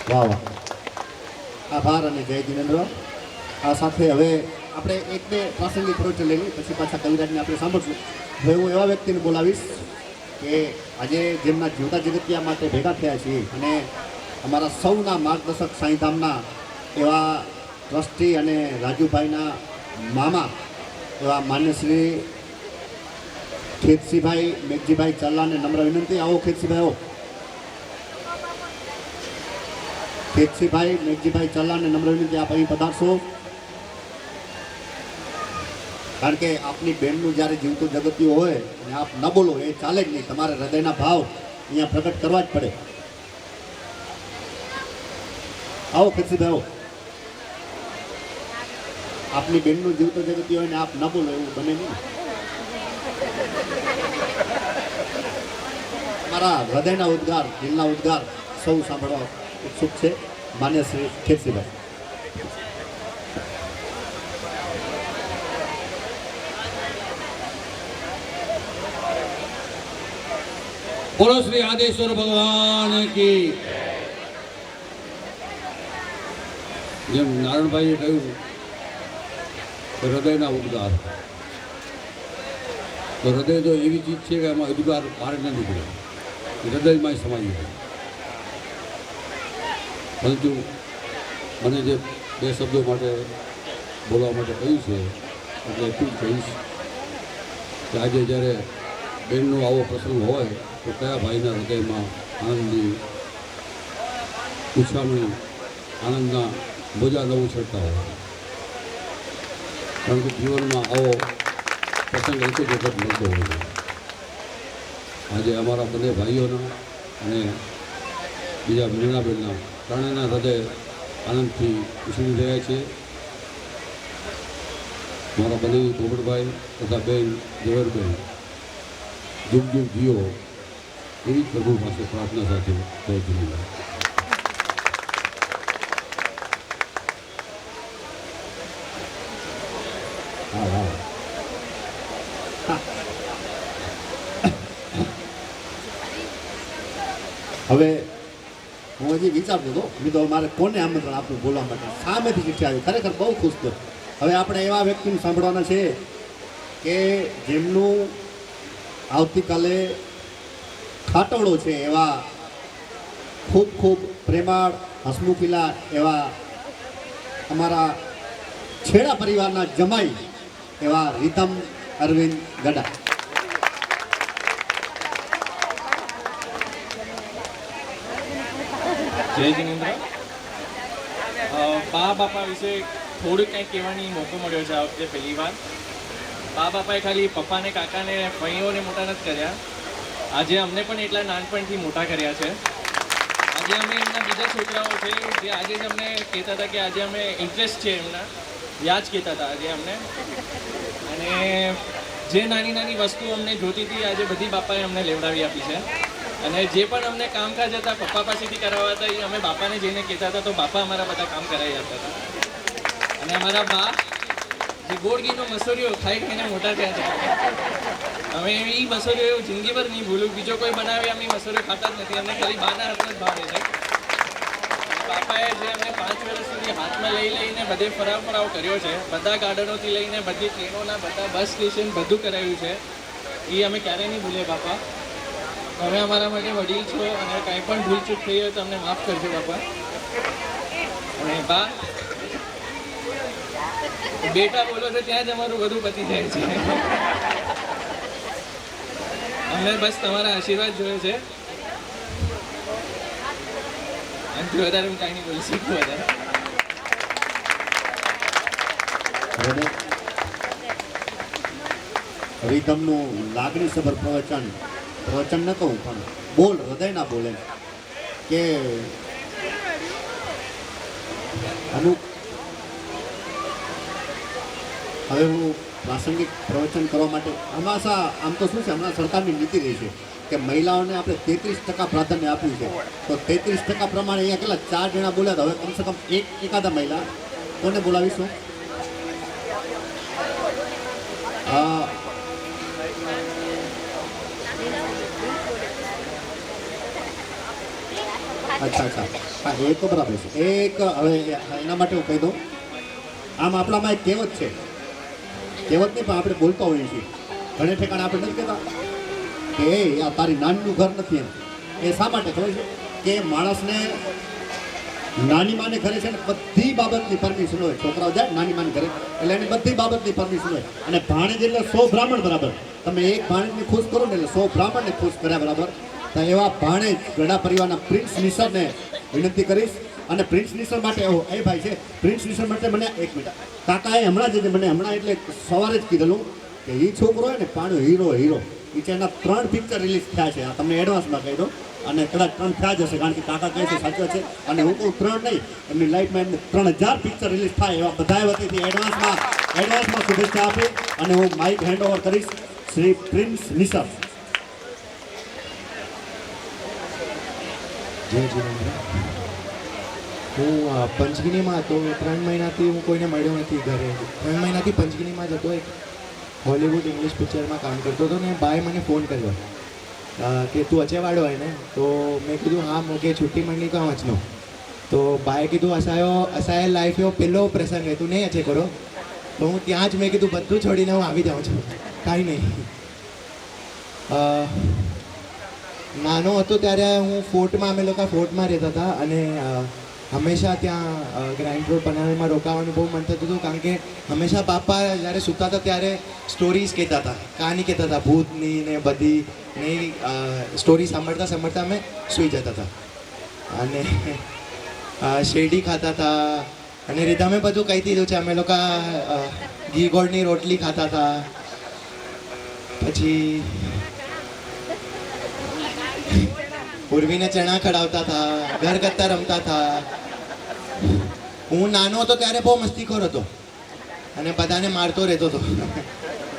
વાહ વાહ, આભાર અને જય જિનેન્દ્ર. આ સાથે હવે આપણે એક બે પ્રાસંગિક પ્રવચન લઈ લઈએ, પછી પાછા કવિરાજને આપણે સાંભળશું. હવે હું એવા વ્યક્તિને બોલાવીશ કે આજે જેમના જીવતા જગતિયા માટે ભેગા થયા છીએ અને અમારા સૌના માર્ગદર્શક સાંઈધામના એવા ટ્રસ્ટી અને રાજુભાઈના મામા એવા માન્ય શ્રી ખેતસીભાઈ મેઘજીભાઈ ચાલ્લાને નમ્ર વિનંતી. આવો ખેતસીભાઈ, આવો. ખેતસીભાઈ મેઘજીભાઈ ચાલ્લાને નમ્ર વિનંતી, આપ અહીં પધારશો. કારણ કે આપની બહેનનું જ્યારે જીવતું જગતિયું હોય અને આપ ન બોલો એ ચાલે જ નહીં. તમારે હૃદયના ભાવ અહીંયા પ્રગટ કરવા જ પડે. આવો ખેતસીભાઈ, આવો. આપની બહેનનું જીવતું જગતિયું હોય ને આપ ન બોલો એવું બને નહીં. મારા હૃદયના ઉદ્ગાર, દિલના ઉદ્ગાર સૌ સાંભળવા ઉત્સુક છે. માન્ય શ્રી ખેતસીભાઈ. બોલો શ્રી આદેશ્વર ભગવાન કી. જેમ નારાયણભાઈએ કહ્યું હૃદયના ઉદ્ગાર, તો હૃદય તો એવી ચીજ છે કે એમાં ઉદ્ગાર બહાર ન નીકળે, હૃદયમાં સમાઈ જાય. પરંતુ મને જે બે શબ્દો માટે બોલવા માટે કહ્યું છે એટલે એટલું જ કહીશ કે આજે જ્યારે બહેનનો આવો પ્રસંગ હોય તો કયા ભાઈના હૃદયમાં આનંદની ઉછામણી, આનંદના મોજા ન ઉછળતા હોય. કારણ કે જીવનમાં આવો પ્રસંગ એક જ વખત મળતો હોય છે. આજે અમારા બંને ભાઈઓના અને બીજા મીનાબેનના ત્રણેયના હૃદય આનંદથી ઉછળી રહ્યા છે. મારા બંને પોપટભાઈ તથા બેન દેવરબેન જુગ જુગ જીઓ એવી જ પ્રભુ પાસે પ્રાર્થના સાથે જય જીવન. હવે હું હજી વિચારતો હતો, મેં તો મારે કોને આમંત્રણ આપવું બોલવા માટે. સામેથી ચિઠ્ઠી આવી, ખરેખર બહુ ખુશ થયો. હવે આપણે એવા વ્યક્તિને સાંભળવાના છે કે જેમનું આવતીકાલે ખાટોળો છે. એવા ખૂબ ખૂબ પ્રેમાળ, હસમુખીલા એવા અમારા છેડા પરિવારના જમાઈ એવા રીતમ અરવિંદ ગડા. જય જિનેન્દ્ર. બા બાપા વિશે થોડુંક કંઈક કહેવાની મોકો મળ્યો છે આ વખતે પહેલી વાર. બા બાપાએ ખાલી પપ્પાને, કાકાને, ભાઈઓને મોટા નથી કર્યા, આજે અમને પણ એટલા નાનપણથી મોટા કર્યા છે. આજે અમે એમના બીજા છોકરાઓ છે જે આજે જ અમને કહેતા હતા કે આજે અમે ઇન્ટરેસ્ટ છે એમના, યાદ કહેતા હતા આજે અમને. અને જે નાની નાની વસ્તુ અમને જોતી હતી આજે બધી બાપાએ અમને લેવડાવી આપી છે. અને જે પણ અમને કામકાજ હતા પપ્પા પાસેથી કરાવવા હતા એ અમે બાપાને જઈને કહેતા હતા તો બાપા અમારા બધા કામ કરાવી આપતા હતા. અને અમારા બા જે ગોળ ઘીનો મસૂરીઓ ખાઈ ખાઈને મોટા થયા છે. અમે એ મસૂરીઓ જિંદગીભર નહીં ભૂલું. બીજો કોઈ બનાવે અમે મસૂરીઓ ખાતા જ નથી. અમને ખાલી બાના હાથમાં જ ભાવે છે. બાપાએ જે અમને 5 વર્ષ સુધી હાથમાં લઈ લઈને બધે ફરાવ કર્યો છે, બધા ગાર્ડનોથી લઈને બધી ટ્રેનોના, બધા બસ સ્ટેશન બધું કરાવ્યું છે, એ અમે ક્યારેય નહીં ભૂલે બાપા. તમે અમારા માટે વડીલ છો અને કાંઈ પણ ભૂલચૂક થઈ હોય તો અમને માફ કરજો બાપા. અને બા બેટા બોલો છો ત્યાં જ અમારું બધું પતી જાય છે. અમને બસ તમારા આશીર્વાદ જોઈએ છે. એનાથી વધારે હું કાંઈ નહીં બોલી શકું વધારે. રીતમનું લાગણીસભર પ્રવચન ન કહું પણ બોલ, હૃદયના બોલે કે અમુક. હવે હું પ્રાસંગિક પ્રવચન કરવા માટે હંમેશા આમ તો શું છે, હમણાં સરકારની નીતિ રહી છે કે મહિલાઓને આપણે 33% પ્રાધાન્ય આપ્યું છે. તો 33% પ્રમાણે અહીંયા કેટલા 4 જણા બોલ્યા. હવે કમસે કમ એકાદા મહિલા કોને બોલાવીશું? અચ્છા હા એ તો બરાબર છે. એક હવે એના માટે હું કહી દઉં, આમ આપણામાં એક કહેવત છે, કહેવત નહીં પણ આપણે બોલતા હોઈએ છીએ ઘણે ઠેકાણે આપણે નથી કહેતા કે એ આ તારી નાનનું ઘર નથી એમ. એ શા માટે ખબર છે કે માણસને નાની માને ઘરે છે ને બધી બાબતની પરમિશન હોય. છોકરાઓ જાય નાની માને ઘરે એટલે એની બધી બાબતની પરમિશન હોય. અને ભાણેજ એટલે 100 બ્રાહ્મણ બરાબર. તમે એક ભાણેજને ખુશ કરો ને એટલે 100 બ્રાહ્મણને ખુશ કર્યા બરાબર. તો એવા ભાણેજ ગઢા પરિવારના પ્રિન્સ નિસરને વિનંતી કરીશ. અને પ્રિન્સ નિસર માટે એ ભાઈ છે, પ્રિન્સ નિસર માટે મને એક મિનિટ કાકાએ હમણાં જ મને હમણાં એટલે સવારે જ કીધેલું કે એ છોકરો હોય ને પાણો હીરો એ છે. એના 3 પિક્ચર રિલીઝ થયા છે. આ તમને એડવાન્સમાં કહી દઉં. અને કદાચ 3 થયા જ હશે કારણ કે કાકા કહે છે સાચું છે. અને હું કહું 3 નહીં, એમની લાઈફમાં એમને 3000 પિક્ચર રિલીઝ થાય એવા બધા વતીથી એડવાન્સમાં શુભેચ્છા આપી અને હું માઇક હેન્ડ ઓવર કરીશ શ્રી પ્રિન્સ નિસર. જય જીનેન્દ્ર. હું પંચગીનીમાં હતો. 3 મહિનાથી હું કોઈને મળ્યો નથી ઘરે. 3 મહિનાથી પંચગીનીમાં જ હતો. એક હોલિવૂડ ઇંગ્લિશ પિક્ચરમાં કામ કરતો હતો ને બાએ મને ફોન કર્યો કે તું અચેવાड़ो है ने. तो मैं कीधु हाँ मूंखे छुट्टी मळी कहाँ अचनो. तो बाए कीधु असाए लाइफ यो पहलो प्रसंग है, तू नहीं अचे करो. तो हूँ ત્યાં જ મેં કીધું બધું છોડીને હું આવી જાઉં છું, કાંઈ નહીં. નાનો હતો ત્યારે હું ફોર્ટમાં, અમે લોકો ફોર્ટમાં રહેતા હતા અને હંમેશા ત્યાં ગ્રાઇન્ડ રોડ બનાવવામાં રોકાવાનું બહુ મન થતું હતું કારણ કે હંમેશા બાપા જ્યારે સૂતા હતા ત્યારે સ્ટોરીઝ કહેતા હતા, કહાની કહેતા હતા ભૂતની ને બધી ને સ્ટોરી સાંભળતા અમે સૂઈ જતા હતા. અને શેરડી ખાતા હતા અને રીધામે બધું કહી દીધું છે. અમે લોકો ઘી ગોળની રોટલી ખાતા હતા. પછી પૂર્વીને ચણા ખડાવતા હતા, ઘરગથ્થા રમતા હતા. હું નાનો હતો ત્યારે બહુ મસ્તીખોર હતો અને બધાને મારતો રહેતો હતો.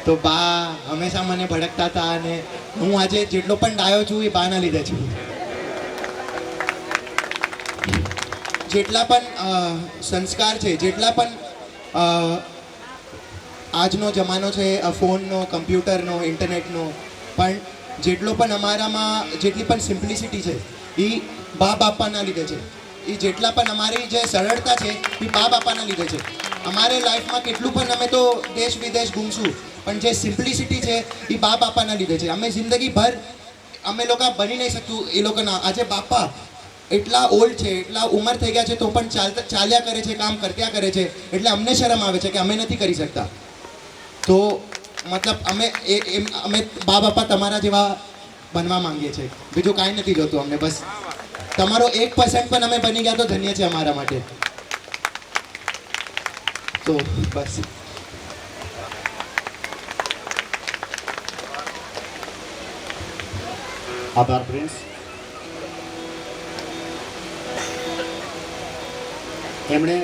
તો બા હંમેશા મને ભડકતા હતા અને હું આજે જેટલો પણ ડાયો છું એ બાના લીધે છું. જેટલા પણ સંસ્કાર છે, જેટલા પણ આજનો જમાનો છે ફોનનો, કમ્પ્યુટરનો, ઇન્ટરનેટનો, પણ જેટલો પણ અમારામાં જેટલી પણ સિમ્પ્લિસિટી છે એ બા બાપાના લીધે છે. એ જેટલા પણ અમારી જે સરળતા છે એ બા બાપાના લીધે છે. અમારે લાઈફમાં કેટલું પણ અમે તો દેશ વિદેશ ઘૂમશું પણ જે સિમ્પ્લિસિટી છે એ બા બાપાના લીધે છે. અમે જિંદગીભર અમે લોકો બની નહીં શકતું એ લોકોના. આજે બાપા એટલા ઓલ્ડ છે, એટલા ઉંમર થઈ ગયા છે તો પણ ચાલ્યા કરે છે, કામ કર્યા કરે છે. એટલે અમને શરમ આવે છે કે અમે નથી કરી શકતા. તો મતલબ અમે બા બાપા તમારા જેવા બનવા માંગીએ છીએ. બીજું કાંઈ નથી જોતું અમને. બસ તમારો 1% પણ અમે બની ગયા તો ધન્ય છે અમારા માટે. તો બસ આભાર પ્રિન્સ. એણે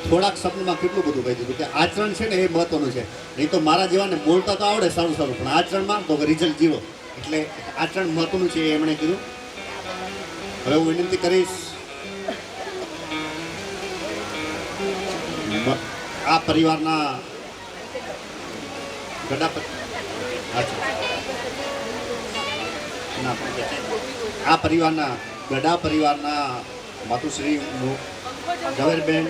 થોડાક શબ્દમાં કેટલું બધું કહી દીધું કે આચરણ છે ને એ મહત્વનું છે. નહીં તો મારા જેવાને બોલતા તો આવડે સારું પણ આચરણમાં તો રિઝલ્ટ 0. એટલે આચરણ મહત્વનું છે એમણે કીધું. હવે હું વિનંતી કરીશ આ પરિવારના ગઢા પરિવારના માતુશ્રી ઝવેરબેન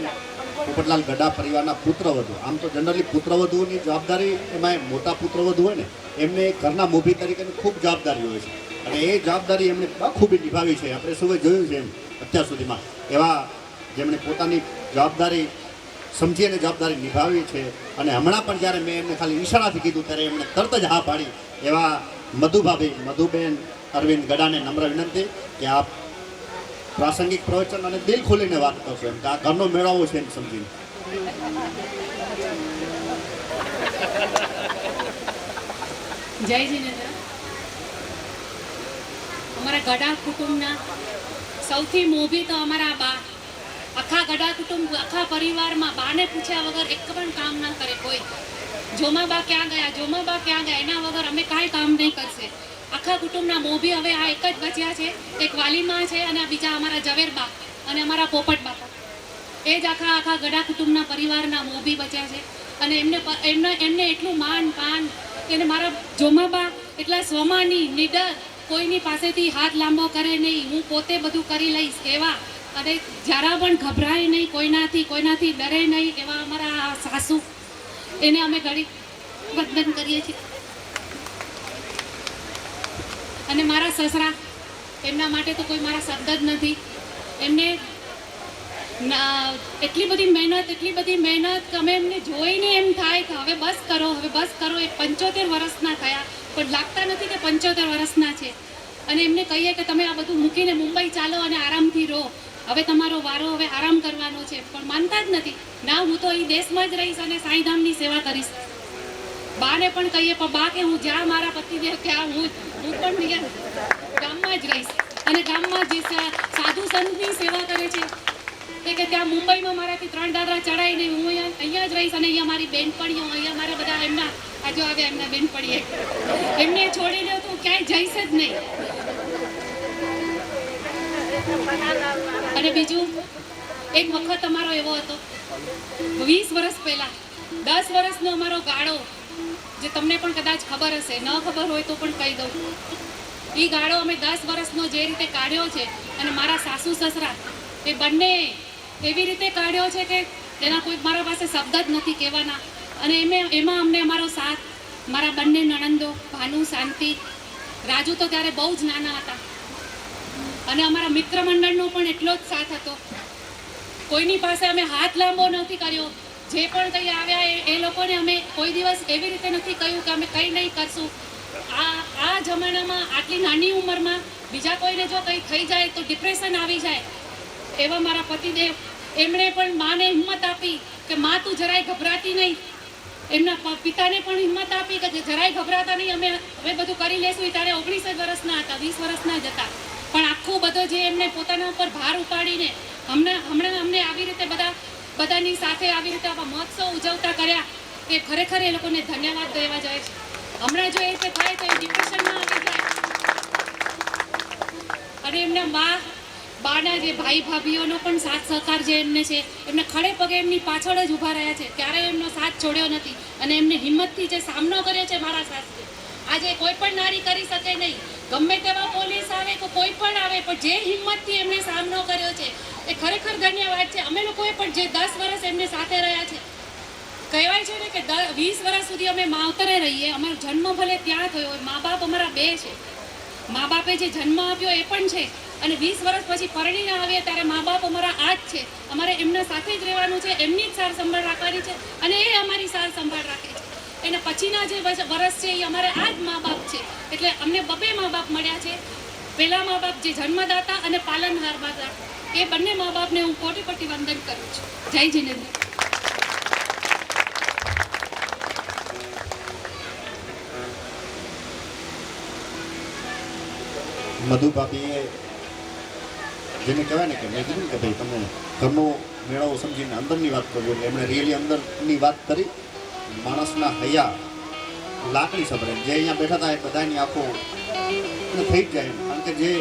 પોપટલાલ ગઢા પરિવારના પુત્રવધુ. આમ તો જનરલી પુત્રવધુની જવાબદારી એમાં મોટા પુત્રવધુ હોય ને એમને ઘરના મોભી તરીકેની ખૂબ જવાબદારી હોય છે અને એ જવાબદારી એમણે બખૂબી નિભાવી છે. આપણે સૌએ જોયું છે એમ અત્યાર સુધીમાં એવા જેમણે પોતાની જવાબદારી સમજી અને જવાબદારી નિભાવી છે. અને હમણાં પણ જ્યારે મેં એમને ખાલી ઈશારાથી કીધું ત્યારે એમણે તરત જ હા પાડી. એવા મધુબેન અરવિંદ ગઢાને નમ્ર વિનંતી કે આપ પ્રાસંગિક પ્રવચન અને દિલ ખોલીને વાત કરશો એમ કે આ ઘરનો મેળાવો છે એમ સમજીને. જય જીનેન્દ્ર. અમારા ગઢા કુટુંબના સૌથી મોભી તો અમારા બા. આખા ગઢા કુટુંબ, આખા પરિવારમાં બાને પૂછ્યા વગર એક પણ કામ ના કરે કોઈ. જોમાબા ક્યાં ગયા એના વગર અમે કાંઈ કામ નહીં કરશે. આખા કુટુંબના મોભી હવે આ એક જ બચ્યા છે. એક વાલીમાં છે અને બીજા અમારા ઝવેરબા અને અમારા પોપટ બાપા. એ જ આખા ગઢા કુટુંબના પરિવારના મોભી બચ્યા છે. અને એમને એટલું માન પાન. એને મારા જોમાબા એટલા સ્વમાની, નિડર કોઈની પાસેથી હાથ લાંબો કરે નહીં, હું પોતે બધું કરી લઈશ એવા, અને જરા પણ ગભરાય નહીં, કોઈનાથી ડરે નહીં એવા અમારા સાસુ, એને અમે ઘડી વંદન કરીએ છીએ. અને મારા સસરા, એમના માટે તો કોઈ મારા શબ્દ જ નથી. એમને એટલી બધી મહેનત કે અમે એમને જોઈને એમ થાય કે હવે બસ કરો. એ 75 વર્ષના થયા પણ લાગતા નથી કે 75 વર્ષના છે. અને એમને કહીએ કે તમે આ બધું મૂકીને મુંબઈ ચાલો અને આરામથી રહો, હવે તમારો વારો, હવે આરામ કરવાનો છે, પણ માનતા જ નથી. ના, હું તો અહીં દેશમાં જ રહીશ અને સાંઈધામની સેવા કરીશ. બાને પણ કહીએ, પણ બા કે હું જ્યાં મારા પતિદેવ ત્યાં હું પણ અહીંયા ગામમાં જ રહીશ. અને ગામમાં જે સાધુ સંતની સેવા કરે છે કે ત્યાં મુંબઈમાં મારાથી 3 દાદરા ચડાય નહીં, હું અહીંયા જ રહીશ. અને અહીંયા મારી બેનપણીઓ, અહીંયા મારા બધા એમના આજો આવ્યા, એમના બેનપણીએ એમને છોડીને તો હું ક્યાંય જઈશ જ નહીં. અને બીજું એક વખત અમારો એવો હતો 20 વર્ષ પહેલા, 10 વર્ષનો અમારો ગાળો, જે તમને પણ કદાચ ખબર હશે, ન ખબર હોય તો પણ કહી દઉં. એ ગાળો અમે 10 વર્ષનો જે રીતે કાઢ્યો છે, અને મારા સાસુ સસરા એ બંને એવી રીતે કાઢ્યો છે કે તેના કોઈ મારા પાસે શબ્દ જ નથી કહેવાના. અને એમાં અમને અમારો સાથ, મારા બંને નણંદો ભાનુ, શાંતિ, રાજુ તો ત્યારે બહુ જ નાના હતા, અને અમારા મિત્ર મંડળનો પણ એટલો જ સાથ હતો. કોઈની પાસે અમે હાથ લાંબો નથી કર્યો. જે પણ કંઈ આવ્યા એ લોકોને અમે કોઈ દિવસ એવી રીતે નથી કહ્યું કે અમે કંઈ નહીં કરશું. આ જમાનામાં આટલી નાની ઉંમરમાં બીજા કોઈને જો કંઈ થઈ જાય તો ડિપ્રેશન આવી જાય, એવા મારા પતિદેવ, એમણે પણ માને હિંમત આપી કે માં તું જરાય ગભરાતી નહીં. એમના પિતાને પણ હિંમત આપી કે જરાય ગભરાતા નહીં, અમે હવે બધું કરી લેશું. ત્યારે 19 વર્ષના હતા, 20 વર્ષના જ હતા, પણ આખું બધો જે એમને પોતાના ઉપર ભાર ઉપાડીને હમણાં અમને આવી રીતે બધાની સાથે આવી રીતે આવા મહોત્સવ ઉજવતા કર્યા, એ ખરેખર એ લોકોને ધન્યવાદ દેવા જાય છે. હમણાં જો એ રીતે થાય તો એ ડિપ્રેશનમાં આવી જાય. અને એમના બાના જે ભાઈ ભાભીઓનો પણ સાથ સહકાર જે એમને છે, એમને ખડે પગે એમની પાછળ જ ઊભા રહ્યા છે, ત્યારે એમનો સાથ છોડ્યો નથી. અને એમને હિંમતથી જે સામનો કર્યો છે મારા સાસરે, આજે કોઈ પણ નારી કરી શકે નહીં. ગમે તેવા પોલીસ આવે કે કોઈ પણ આવે, પણ જે હિંમતથી એમને સામનો કર્યો છે એ ખરેખર ધન્યવાદ છે. અમે લોકોએ પણ જે 10 વર્ષ એમને સાથે રહ્યા છે, કહેવાય છે ને કે 20 વર્ષ સુધી અમે માવતરે રહીએ. અમારો જન્મ ભલે ત્યાં થયો હોય, મા બાપ અમારા 2 છે. મા બાપે જે જન્મ આપ્યો એ પણ છે, અને 20 વર્ષ પછી પરણીને આવીએ ત્યારે મા બાપ અમારા આ જ છે. અમારે એમના સાથે જ રહેવાનું છે, એમની જ સાર સંભાળ રાખવાની છે, અને એ અમારી સાર સંભાળ રાખે છે. એના પછીના જે વર્ષ છે એ અમારે આ જ મા બાપ છે. એટલે અમને 2 મા બાપ મળ્યા છે. પહેલા મા બાપ જે જન્મદાતા અને પાલનહાર દાતા, એ બંને મા બાપને હું કોટી વંદન કરું છું. જય જિનેન્દ્ર. મધુ ભાભીએ જેને કહેવાય ને કે મેં કીધું કે ભાઈ તમે ઘરનો મેળાવો સમજીને અંદરની વાત કરજો, એટલે એમણે રિયલી અંદરની વાત કરી. માણસના હૈયા લાકડી સબરે, જે અહીંયા બેઠા હતા એ બધાની આંખો થઈ જ જાય. કારણ કે જે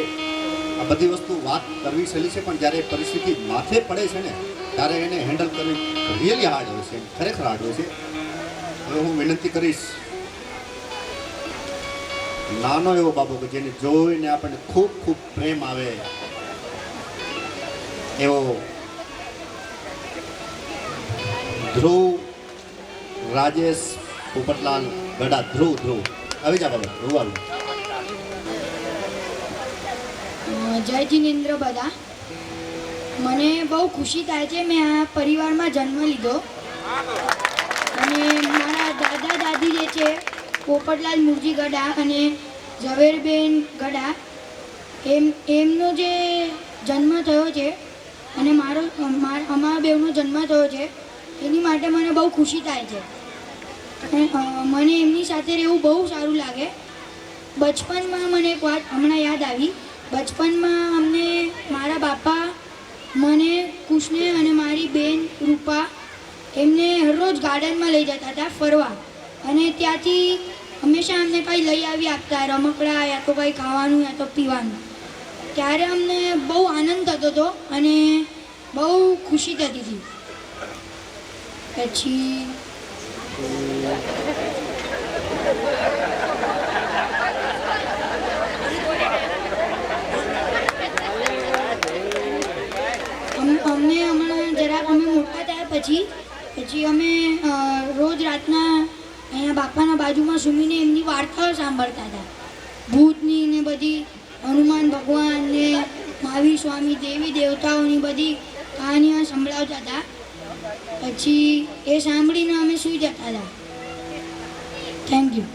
આ બધી વસ્તુ વાત કરવી સહેલી છે, પણ જ્યારે પરિસ્થિતિ માથે પડે છે ને ત્યારે એને હેન્ડલ કરવી રિયલી હાર્ડ હોય છે, ખરેખર હાર્ડ હોય છે. હવે હું વિનંતી કરીશ, નાનો એવો બાબો કે જેને જોઈને આપણને ખૂબ ખૂબ પ્રેમ આવે એવો ધ્રુવ રાજેશ પોપટલાલ ગડા. ધ્રુવ આવી જા બાબા, ધ્રુવ આવી. જય જિનેન્દ્ર બધા. મને બહુ ખુશી થાય છે, મેં આ પરિવારમાં જન્મ લીધો. અને મારા દાદા દાદી જે છે પોપટલાલ મુરજી ગડા અને ઝવેરબેન ગડા, એમનો જે જન્મ થયો છે અને અમારા બેવનો જન્મ થયો છે, એની માટે મને બહુ ખુશી થાય છે. મને એમની સાથે રહેવું બહુ સારું લાગે. બચપનમાં મને એક વાત હમણાં યાદ આવી. બચપનમાં અમને મારા બાપા, મને, કુશને અને મારી બેન રૂપા, એમને હરરોજ ગાર્ડનમાં લઈ જતા હતા ફરવા. અને ત્યાંથી હંમેશા અમને કંઈ લઈ આવી આપતા, રમકડા યા તો કંઈ ખાવાનું યા તો પીવાનું. ત્યારે અમને બહુ આનંદ થતો હતો અને બહુ ખુશી થતી હતી. પછી પછી અમે રોજ રાતના અહીંયા બાપાના બાજુમાં સૂમીને એમની વાર્તાઓ સાંભળતા હતા, ભૂતની ને બધી, હનુમાન ભગવાન ને મહાવીર સ્વામી, દેવી દેવતાઓની બધી કહાનીઓ સંભળાવતા હતા. પછી એ સાંભળીને અમે સૂઈ જતા હતા. Thank you.